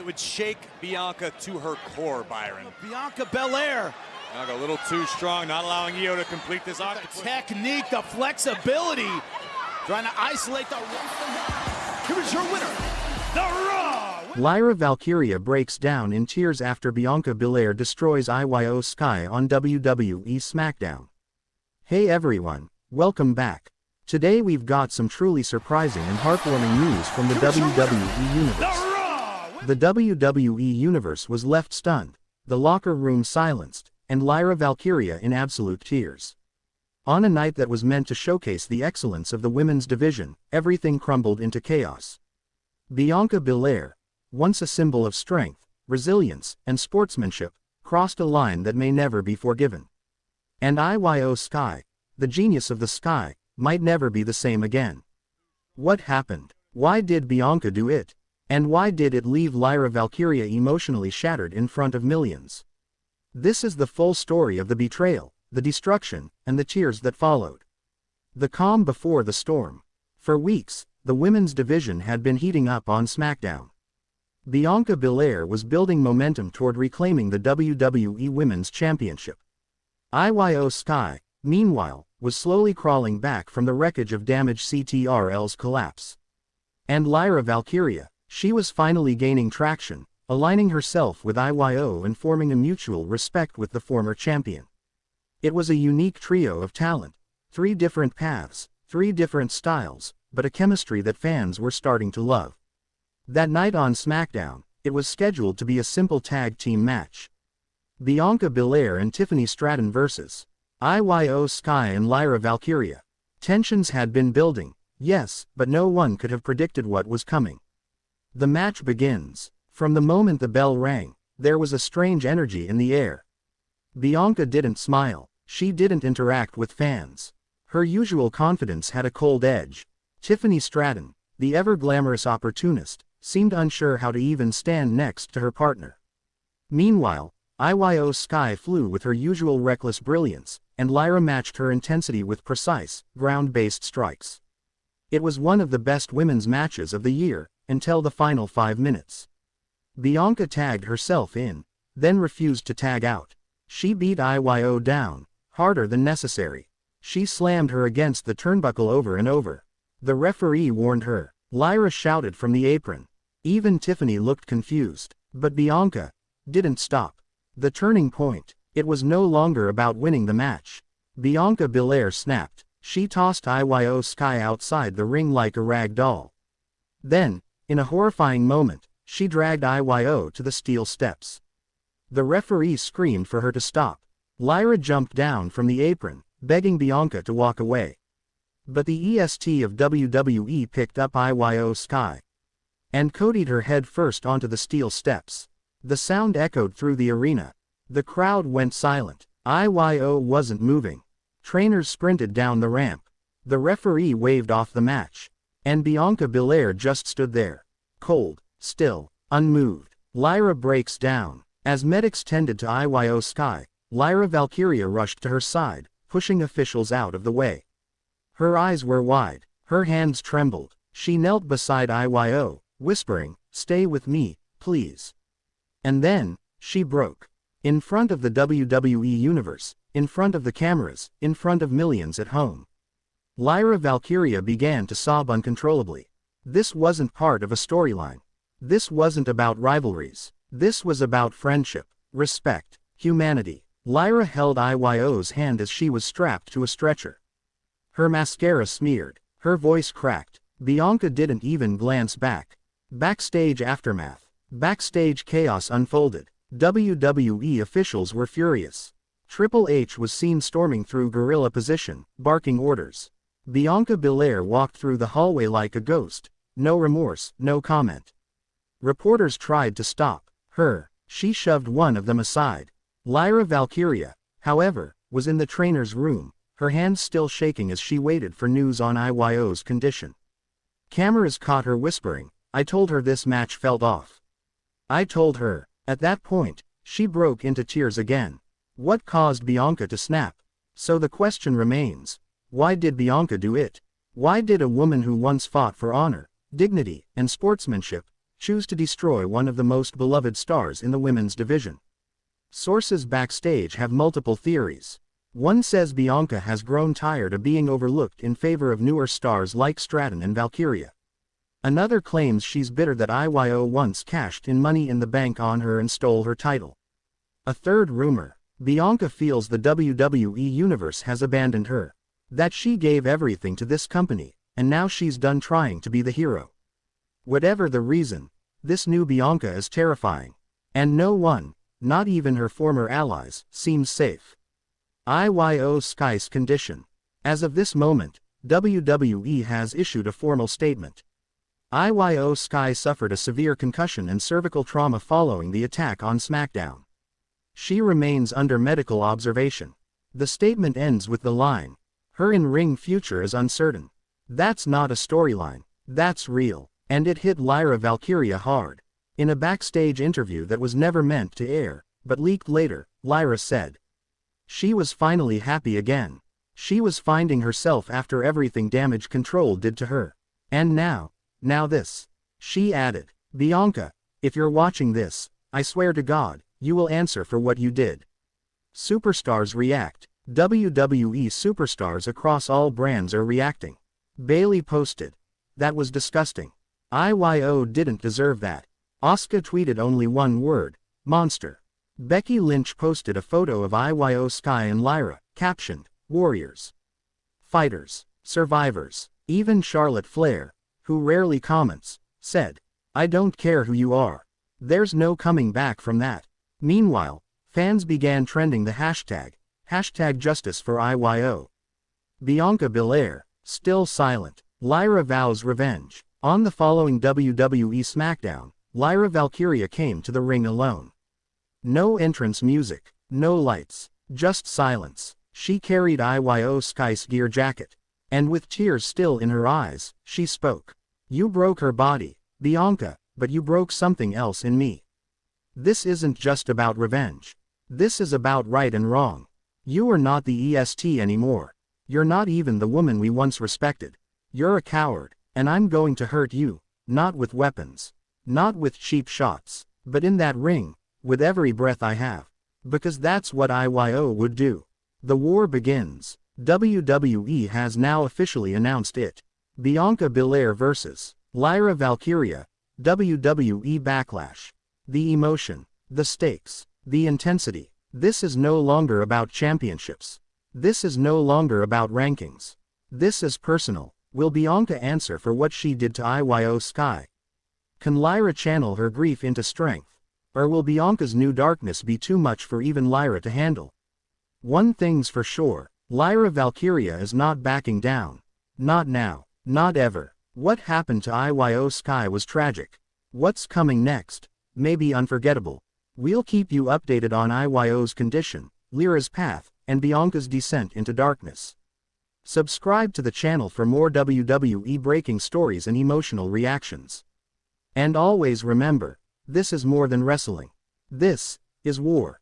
would shake Bianca to her core, Byron. Bianca Belair. Bianca a little too strong, not allowing IYO to complete this octopus. The technique, the flexibility. Trying to isolate the... Here is your winner, the Raw. Lyra Valkyria breaks down in tears after Bianca Belair destroys IYO SKY on WWE SmackDown. Hey everyone, welcome back. Today we've got some truly surprising and heartwarming news from the WWE Universe. The WWE Universe was left stunned, the locker room silenced, and Lyra Valkyria in absolute tears. On a night that was meant to showcase the excellence of the women's division, everything crumbled into chaos. Bianca Belair, once a symbol of strength, resilience, and sportsmanship, crossed a line that may never be forgiven. And IYO SKY, the genius of the sky, might never be the same again. What happened? Why did Bianca do it? And why did it leave Lyra Valkyria emotionally shattered in front of millions? This is the full story of the betrayal, the destruction, and the tears that followed. The calm before the storm. For weeks, the women's division had been heating up on SmackDown. Bianca Belair was building momentum toward reclaiming the WWE Women's Championship. IYO SKY, meanwhile, was slowly crawling back from the wreckage of damaged CTRL's collapse. And Lyra Valkyria, she was finally gaining traction, aligning herself with IYO and forming a mutual respect with the former champion. It was a unique trio of talent, 3 different paths, 3 different styles, but a chemistry that fans were starting to love. That night on SmackDown, it was scheduled to be a simple tag team match. Bianca Belair and Tiffany Stratton vs. IYO SKY and Lyra Valkyria. Tensions had been building, yes, but no one could have predicted what was coming. The match begins. From the moment the bell rang, there was a strange energy in the air. Bianca didn't smile, she didn't interact with fans. Her usual confidence had a cold edge. Tiffany Stratton, the ever-glamorous opportunist, seemed unsure how to even stand next to her partner. Meanwhile, IYO SKY flew with her usual reckless brilliance, and Lyra matched her intensity with precise, ground-based strikes. It was one of the best women's matches of the year, until the final 5 minutes. Bianca tagged herself in, then refused to tag out. She beat IYO down, harder than necessary. She slammed her against the turnbuckle over and over. The referee warned her. Lyra shouted from the apron. Even Tiffany looked confused. But Bianca didn't stop. The turning point. It was no longer about winning the match. Bianca Belair snapped. She tossed IYO SKY outside the ring like a rag doll. Then, in a horrifying moment, she dragged IYO to the steel steps. The referee screamed for her to stop. Lyra jumped down from the apron, begging Bianca to walk away. But the EST of WWE picked up IYO SKY and codied her head first onto the steel steps. The sound echoed through the arena. The crowd went silent. IYO wasn't moving. Trainers sprinted down the ramp. The referee waved off the match. And Bianca Belair just stood there. Cold, still, unmoved. Lyra breaks down. As medics tended to IYO SKY, Lyra Valkyria rushed to her side, pushing officials out of the way. Her eyes were wide. Her hands trembled. She knelt beside IYO, whispering, "Stay with me, please." And then, she broke. In front of the WWE Universe, in front of the cameras, in front of millions at home. Lyra Valkyria began to sob uncontrollably. This wasn't part of a storyline. This wasn't about rivalries. This was about friendship, respect, humanity. Lyra held IYO's hand as she was strapped to a stretcher. Her mascara smeared. Her voice cracked. Bianca didn't even glance back. Backstage aftermath. Backstage chaos unfolded. WWE officials were furious. Triple H was seen storming through gorilla position, barking orders. Bianca Belair walked through the hallway like a ghost. No remorse, no comment. Reporters tried to stop her. She shoved one of them aside. Lyra Valkyria, however, was in the trainer's room, her hands still shaking as she waited for news on IYO's condition. Cameras caught her whispering, "I told her this match felt off. I told her." At that point, she broke into tears again. What caused Bianca to snap? So the question remains, why did Bianca do it? Why did a woman who once fought for honor, dignity, and sportsmanship choose to destroy one of the most beloved stars in the women's division. Sources backstage have multiple theories. One says Bianca has grown tired of being overlooked in favor of newer stars like Stratton and Valkyria. Another claims she's bitter that IYO once cashed in Money in the Bank on her and stole her title. A third rumor, Bianca feels the WWE Universe has abandoned her. That she gave everything to this company, and now she's done trying to be the hero. Whatever the reason, this new Bianca is terrifying. And no one, not even her former allies, seems safe. IYO SKY's condition. As of this moment, WWE has issued a formal statement. IYO SKY suffered a severe concussion and cervical trauma following the attack on SmackDown. She remains under medical observation. The statement ends with the line, "Her in-ring future is uncertain." That's not a storyline, that's real, and it hit Lyra Valkyria hard. In a backstage interview that was never meant to air, but leaked later, Lyra said she was finally happy again. She was finding herself after everything damage control did to her. And now this. She added, "Bianca, if you're watching this, I swear to God, you will answer for what you did." Superstars react. WWE superstars across all brands are reacting. Bayley posted, "That was disgusting. IYO didn't deserve that." Asuka tweeted only one word, "Monster." Becky Lynch posted a photo of IYO SKY and Lyra, captioned, "Warriors. Fighters. Survivors." Even Charlotte Flair, who rarely comments, said, "I don't care who you are. There's no coming back from that." Meanwhile, fans began trending the hashtag #Justice for IYO. Bianca Belair, still silent. Lyra vows revenge. On the following WWE SmackDown, Lyra Valkyria came to the ring alone. No entrance music, no lights, just silence. She carried IYO SKY's gear jacket. And with tears still in her eyes, she spoke. "You broke her body, Bianca, but you broke something else in me. This isn't just about revenge. This is about right and wrong. You are not the EST anymore. You're not even the woman we once respected. You're a coward, and I'm going to hurt you, not with weapons, not with cheap shots, but in that ring, with every breath I have. Because that's what IYO would do." The war begins. WWE has now officially announced it. Bianca Belair vs. Lyra Valkyria, WWE Backlash. The emotion, the stakes, the intensity. This is no longer about championships. This is no longer about rankings. This is personal. Will Bianca answer for what she did to IYO SKY? Can Lyra channel her grief into strength? Or will Bianca's new darkness be too much for even Lyra to handle? One thing's for sure, Lyra Valkyria is not backing down. Not now, not ever. What happened to IYO SKY was tragic. What's coming next? Maybe unforgettable. We'll keep you updated on IYO's condition, Lyra's path, and Bianca's descent into darkness. Subscribe to the channel for more WWE breaking stories and emotional reactions. And always remember, this is more than wrestling. This is war.